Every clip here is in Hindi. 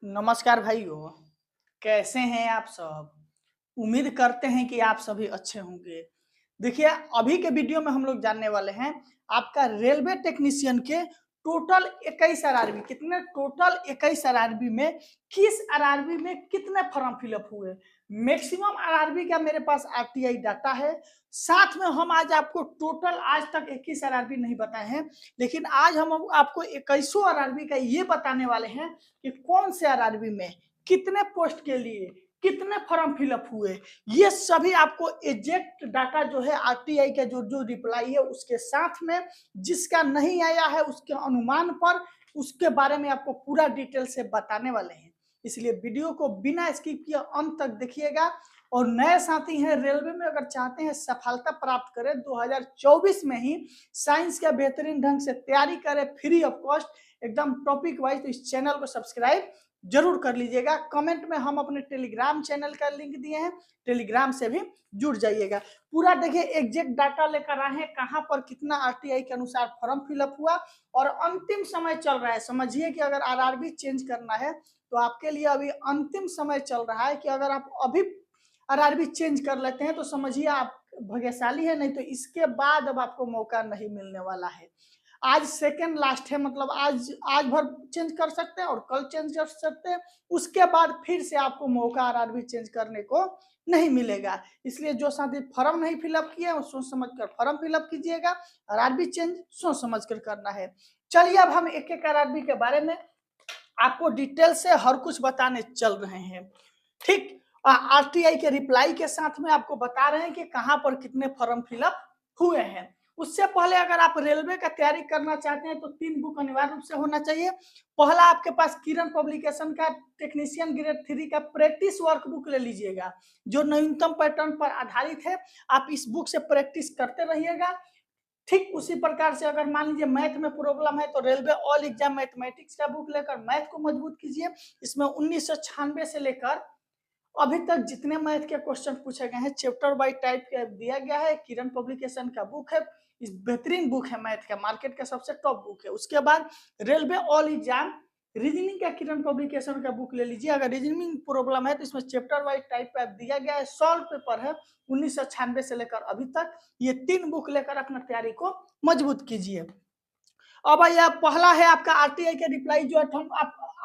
नमस्कार भाइयों, कैसे हैं आप सब? उम्मीद करते हैं कि आप सभी अच्छे होंगे। देखिए, अभी के वीडियो में हम लोग जानने वाले हैं आपका रेलवे टेक्नीशियन के टोटल 21 आरआरबी कितने टोटल 21 आरआरबी में किस आरआरबी में कितने फॉर्म फिलअप हुए। मैक्सिमम आरआरबी का मेरे पास आरटीआई डाटा है। साथ में हम आज आपको टोटल आज तक 21 आरआरबी नहीं बताए हैं, लेकिन आज हम आपको 21 आरआरबी का ये बताने वाले हैं कि कौन से आरआरबी में कितने पोस्ट के लिए कितने फॉर्म फिलअप हुए। ये सभी आपको एग्जैक्ट डाटा जो है आरटीआई का जो जो रिप्लाई है उसके साथ में, जिसका नहीं आया है उसके अनुमान पर, उसके बारे में आपको पूरा डिटेल से बताने वाले हैं। इसलिए वीडियो को बिना स्किप किए अंत तक देखिएगा। और नए साथी हैं रेलवे में, अगर चाहते हैं सफलता प्राप्त करें 2024 में ही साइंस का बेहतरीन ढंग से तैयारी करें फ्री ऑफ कॉस्ट एकदम टॉपिक वाइज, तो इस चैनल को सब्सक्राइब जरूर कर लीजिएगा। कमेंट में हम अपने टेलीग्राम चैनल का लिंक दिए हैं, टेलीग्राम से भी जुड़ जाइएगा। पूरा देखिए एग्जैक्ट डाटा लेकर आए हैं कहां पर कितना आरटीआई के अनुसार फॉर्म फिलअप हुआ। और अंतिम समय चल रहा है, समझिए कि अगर आरआरबी चेंज करना है तो आपके लिए अभी अंतिम समय चल रहा है कि अगर आप अभी आरआरबी चेंज कर लेते हैं तो समझिए आप भाग्यशाली है, नहीं तो इसके बाद अब आपको मौका नहीं मिलने वाला है। आज सेकेंड लास्ट है, मतलब आज भर चेंज कर सकते हैं और कल चेंज कर सकते हैं। उसके बाद फिर से आपको मौका आरआरबी चेंज करने को नहीं मिलेगा। इसलिए जो साथी फॉर्म नहीं फिलअप किए वो सोच समझ कर फॉर्म फिलअप कीजिएगा। आरआरबी चेंज सोच समझ कर करना है। चलिए अब हम एक एक आरआरबी के बारे में आपको डिटेल से हर कुछ बताने चल रहे हैं। ठीक, आरटीआई के रिप्लाई के साथ में आपको बता रहे हैं कि कहां पर कितने फॉर्म फिलअप हुए हैं। उससे पहले अगर आप रेलवे का तैयारी करना चाहते हैं तो 3 बुक अनिवार्य रूप से होना चाहिए। पहला आपके पास किरण पब्लिकेशन का टेक्नीशियन ग्रेड 3 का प्रैक्टिस वर्क बुक ले लीजिएगा, जो नवीनतम पैटर्न पर आधारित है। आप इस बुक से प्रैक्टिस करते रहिएगा। ठीक उसी प्रकार से अगर मान लीजिए मैथ में प्रॉब्लम है तो रेलवे ऑल एग्जाम मैथमेटिक्स का बुक लेकर मैथ को मजबूत कीजिए। इसमें 1996 से लेकर अभी तक जितने मैथ के क्वेश्चन पूछे गए हैं चैप्टर बाय टाइप का दिया गया है। किरण पब्लिकेशन का बुक है, इस बेहतरीन बुक है, मैथ का मार्केट का सबसे टॉप बुक है। उसके बाद रेलवे ऑल एग्जाम रीजनिंग का किरण पब्लिकेशन का बुक ले लीजिए। अगर रीजनिंग प्रॉब्लम है तो इसमें चैप्टर वाइज टाइप का दिया गया है, सॉल्व पेपर है 1996 से लेकर अभी तक। ये 3 बुक लेकर अपना तैयारी को मजबूत कीजिए। अब यह पहला है आपका आरटीआई का रिप्लाई जो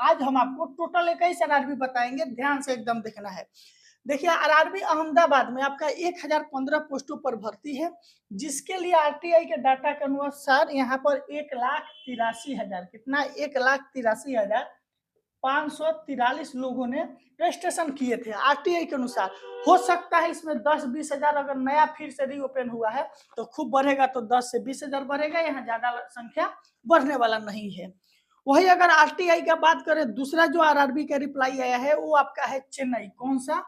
आज हम आपको टोटल 21 आरआरबी बताएंगे, ध्यान से एकदम देखना है। देखिए आरआरबी अहमदाबाद में आपका 1015 पोस्टों पर भर्ती है, जिसके लिए आरटीआई के डाटा के अनुसार यहाँ पर 1,83,000 कितना 1,83,543 लोगों ने रजिस्ट्रेशन किए थे आरटीआई के अनुसार। हो सकता है इसमें 10-20 हजार अगर नया फिर से रीओपन हुआ है तो खूब बढ़ेगा, तो 10 से 20 हजार बढ़ेगा, यहाँ ज्यादा संख्या बढ़ने वाला नहीं है। वही अगर आरटीआई का बात करें, दूसरा जो आरआरबी का रिप्लाई आया है वो आपका है चेन्नई। कौन सा?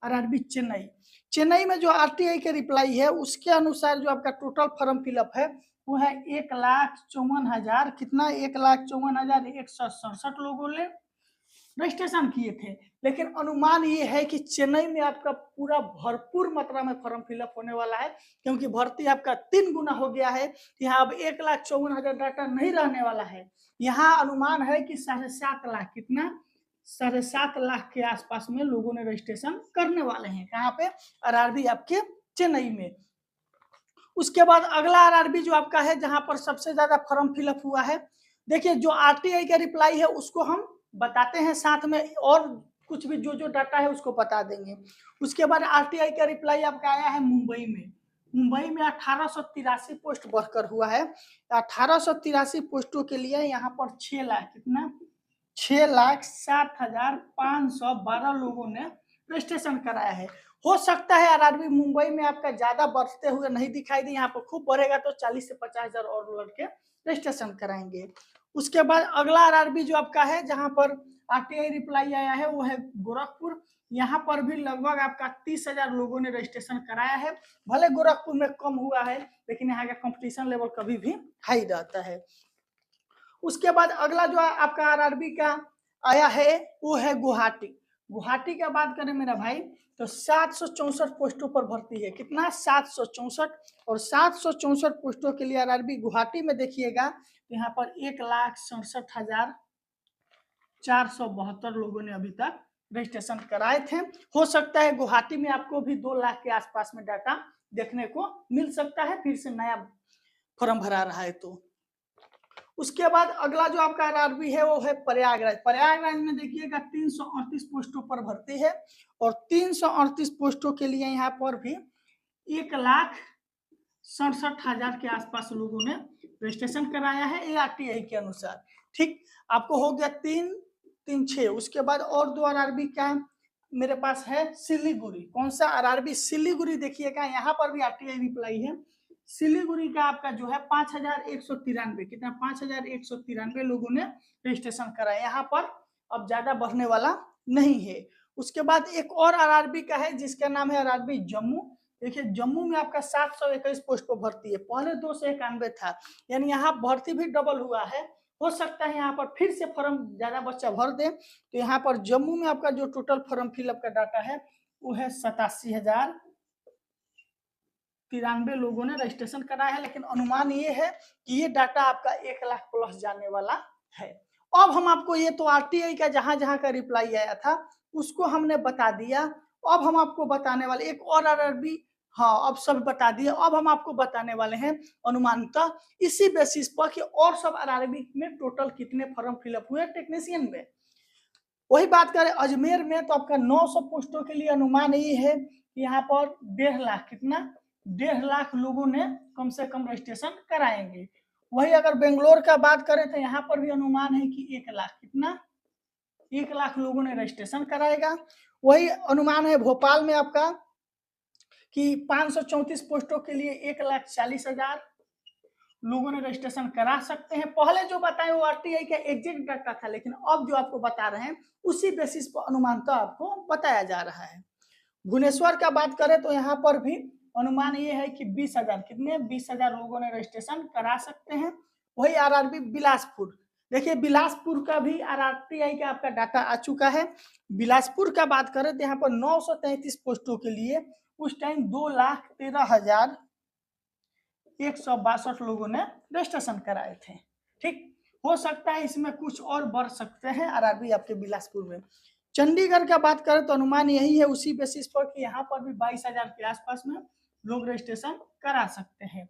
आरआरबी चेन्नई। चेन्नई में जो आरटीआई का रिप्लाई है उसके अनुसार जो आपका टोटल फॉर्म फिलअप है वो है 1,54,000 कितना 1,54,167 लोगों ने रजिस्ट्रेशन किए थे। लेकिन अनुमान ये है कि चेन्नई में आपका पूरा भरपूर मात्रा में फॉर्म फिलअप होने वाला है, क्योंकि भर्ती आपका 3 गुना हो गया है। यहाँ अब 1,54,000 डाटा नहीं रहने वाला है। यहाँ अनुमान है कि 7.5 लाख कितना 7.5 लाख के आसपास में लोगों ने रजिस्ट्रेशन करने वाले हैं। कहाँ पे? आरआरबी आपके चेन्नई में। उसके बाद अगला आरआरबी जो आपका है जहां पर सबसे ज्यादा फॉर्म फिलअप हुआ है, देखिए जो आरटीआई का रिप्लाई है उसको हम बताते हैं साथ में, और कुछ भी जो जो डाटा है उसको बता देंगे। उसके बाद आरटीआई का रिप्लाई आपका आया है मुंबई में। मुंबई में 1883 पोस्ट बढ़कर हुआ है। 1883 पोस्टों के लिए यहाँ पर 6 लाख कितना 6,07,512 लोगों ने रजिस्ट्रेशन कराया है। हो सकता है आरआरबी मुंबई में आपका ज्यादा बढ़ते हुए नहीं दिखाई दे, यहाँ पर खूब बढ़ेगा तो 40 से 50 हजार और लड़के रजिस्ट्रेशन कराएंगे। उसके बाद अगला आरआरबी जो आपका है जहां पर आरटीआई रिप्लाई आया है वो है गोरखपुर। यहाँ पर भी लगभग आपका 30,000 लोगों ने रजिस्ट्रेशन कराया है। भले गोरखपुर में कम हुआ है लेकिन यहाँ का कंपटीशन लेवल कभी भी हाई रहता है। उसके बाद अगला जो आपका आरआरबी का आया है वो है गुवाहाटी। गुवाहाटी का बात करें मेरा भाई तो 764 पोस्टों पर भर्ती है। कितना 764, और 764 पोस्टों के लिए आरआरबी गुवाहाटी में देखिएगा तो यहाँ पर 1,67,000 472 लोगों ने अभी तक रजिस्ट्रेशन कराए थे। हो सकता है गुवाहाटी में आपको भी 2 लाख के आसपास में डाटा देखने को मिल सकता है, फिर से नया फॉर्म भरा रहा है तो। उसके बाद अगला जो आपका आरआरबी है वो है प्रयागराज। प्रयागराज में देखिएगा 338 पोस्टों पर भर्ती है और 338 पोस्टों के लिए यहाँ पर भी 1,67,000 के आसपास लोगों ने रजिस्ट्रेशन कराया है ARTI के अनुसार। ठीक, आपको हो गया 336। उसके बाद और 2 आरआरबी का मेरे पास है सिलीगुड़ी। कौन सा आरआरबी? सिलीगुड़ी। देखिएगा यहाँ पर भी RTI रिप्लाई है। सिलीगुड़ी का आपका जो है 5,193, कितना? 5,193 लोगों ने रजिस्ट्रेशन कराया। यहाँ पर अब ज्यादा बढ़ने वाला नहीं है। उसके बाद एक और आरआरबी का है जिसका नाम है आरआरबी जम्मू। देखिए जम्मू में आपका 721 पोस्ट पर भर्ती है, पहले 291 था, यानी यहाँ भर्ती भी डबल हुआ है। हो सकता है यहाँ पर फिर से फॉर्म ज्यादा बच्चा भर दे, तो यहाँ पर जम्मू में आपका जो टोटल फॉर्म फिलअप का डाटा है वो है 87,093 लोगों ने रजिस्ट्रेशन कराया है। लेकिन अनुमान ये है कि ये डाटा आपका 1 लाख प्लस जाने वाला है। अब हम आपको ये तो RTI का जहां जहां का रिप्लाई आया था उसको हमने बता दिया। अब हम आपको बताने वाले एक और आरआरबी, हाँ अब सब बता दिए। अब हम आपको बताने वाले हैं अनुमानतः इसी बेसिस पर कि और सब आरआरबी में टोटल कितने फॉर्म फिलअप हुए टेक्नीशियन में। वही बात करें अजमेर में तो आपका 900 पोस्टों के लिए अनुमान ये है कि यहाँ पर 1.5 लाख, कितना? 1.5 लाख लोगों ने कम से कम रजिस्ट्रेशन कराएंगे। वही अगर बेंगलोर का बात करें तो यहाँ पर भी अनुमान है कि 1 लाख, कितना? 1 लाख लोगों ने रजिस्ट्रेशन कराएगा। वही अनुमान है भोपाल में आपका कि 534 पोस्टों के लिए 1,40,000 लोगों ने रजिस्ट्रेशन करा सकते हैं। पहले जो बताए वो RTI का एग्जैक्ट डाटा था, लेकिन अब जो आपको बता रहे हैं उसी बेसिस पर अनुमानतः आपको बताया जा रहा है। भुवनेश्वर का बात करें तो यहाँ पर भी अनुमान ये है कि 20,000, कितने? 20,000 लोगों ने रजिस्ट्रेशन करा सकते हैं। वही आरआरबी बिलासपुर। देखिए बिलासपुर का भी RTI का आपका डाटा आ चुका है। बिलासपुर का बात करें तो यहाँ पर 933 पोस्टों के लिए उस टाइम 2,13,162 लोगों ने रजिस्ट्रेशन कराए थे। ठीक, हो सकता है इसमें कुछ और बढ़ सकते हैं आरआरबी आपके बिलासपुर में। चंडीगढ़ का बात करें तो अनुमान यही है उसी बेसिस पर कि यहाँ पर भी 22,000 के आसपास में लोग रजिस्ट्रेशन करा सकते हैं।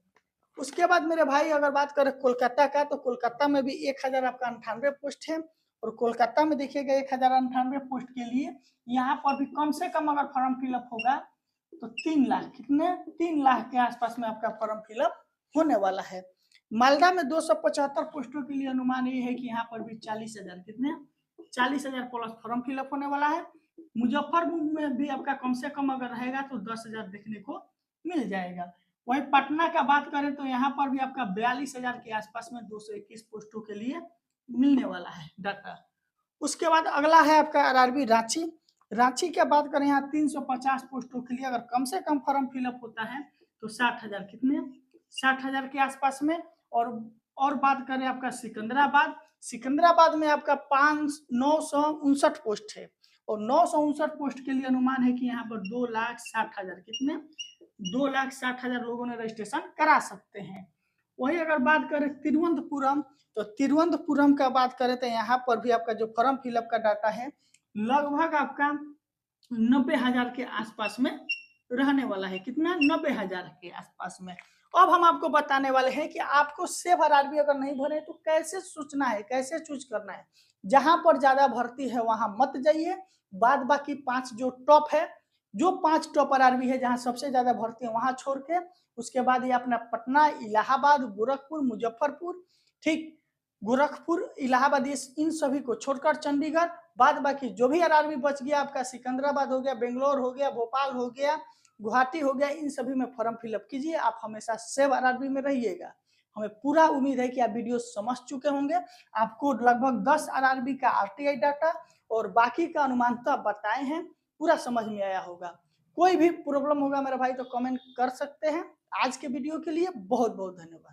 उसके बाद मेरे भाई अगर बात करें कोलकाता का तो कोलकाता में भी 1,000 आपका 98 पोस्ट है। और कोलकाता में देखिएगा 1,098 पोस्ट के लिए यहाँ पर भी कम से कम अगर फॉर्म फिलअप होगा तो 3 लाख, कितने? 3 लाख के आसपास में आपका फॉर्म फिलअप होने वाला है। मालदा में 275 पोस्टों के लिए अनुमान ये है कि यहाँ पर भी 40,000, कितने? 40,000 प्लस फॉर्म फिलअप होने वाला है। मुजफ्फरपुर में भी आपका कम से कम अगर रहेगा तो 10,000 देखने को मिल जाएगा। वही पटना का बात करें तो यहाँ पर भी आपका 42,000 के आसपास में 221 पोस्टों के लिए मिलने वाला है डाटा। उसके बाद अगला है आपका आरआरबी रांची। रांची की बात करें यहाँ 350 पोस्टों के लिए अगर कम से कम फॉर्म फिलअप होता है तो 60,000, कितने? 60,000 के आसपास में। और बात करें आपका सिकंदराबाद। सिकंदराबाद में आपका 959 पोस्ट है और 959 पोस्ट के लिए अनुमान है कि यहाँ पर 2,60,000, कितने? 2,60,000 लोगों ने रजिस्ट्रेशन करा सकते हैं। वही अगर बात करें तिरुवनंतपुरम तो तिरुवनंतपुरम का बात करें तो यहाँ पर भी आपका जो फॉर्म फिलअप का डाटा है लगभग आपका 90,000 के आसपास में रहने वाला है, कितना? 90,000 के आसपास में। अब हम आपको बताने वाले हैं कि आपको सेव आरआरबी अगर नहीं भरे तो कैसे सोचना है, कैसे चूज करना है। जहां पर ज्यादा भर्ती है वहां मत जाइए, बाद बाकी 5 जो टॉप है, जो 5 टॉप आरआरबी है जहां सबसे ज्यादा भर्ती है वहां छोड़ के उसके बाद ये अपना पटना, इलाहाबाद, गोरखपुर, मुजफ्फरपुर, ठीक, गोरखपुर, इलाहाबाद, इन सभी को छोड़कर चंडीगढ़, बाद बाकी जो भी आरआरबी बच गया आपका सिकंदराबाद हो गया, बेंगलोर हो गया, भोपाल हो गया, गुवाहाटी हो गया, इन सभी में फॉर्म फिलअप कीजिए। आप हमेशा सेव आरआरबी में रहिएगा। हमें पूरा उम्मीद है कि आप वीडियो समझ चुके होंगे। आपको लगभग 10 आरआरबी का RTI डाटा और बाकी का अनुमानतः बताए हैं, पूरा समझ में आया होगा। कोई भी प्रॉब्लम होगा मेरे भाई तो कमेंट कर सकते हैं। आज के वीडियो के लिए बहुत बहुत धन्यवाद।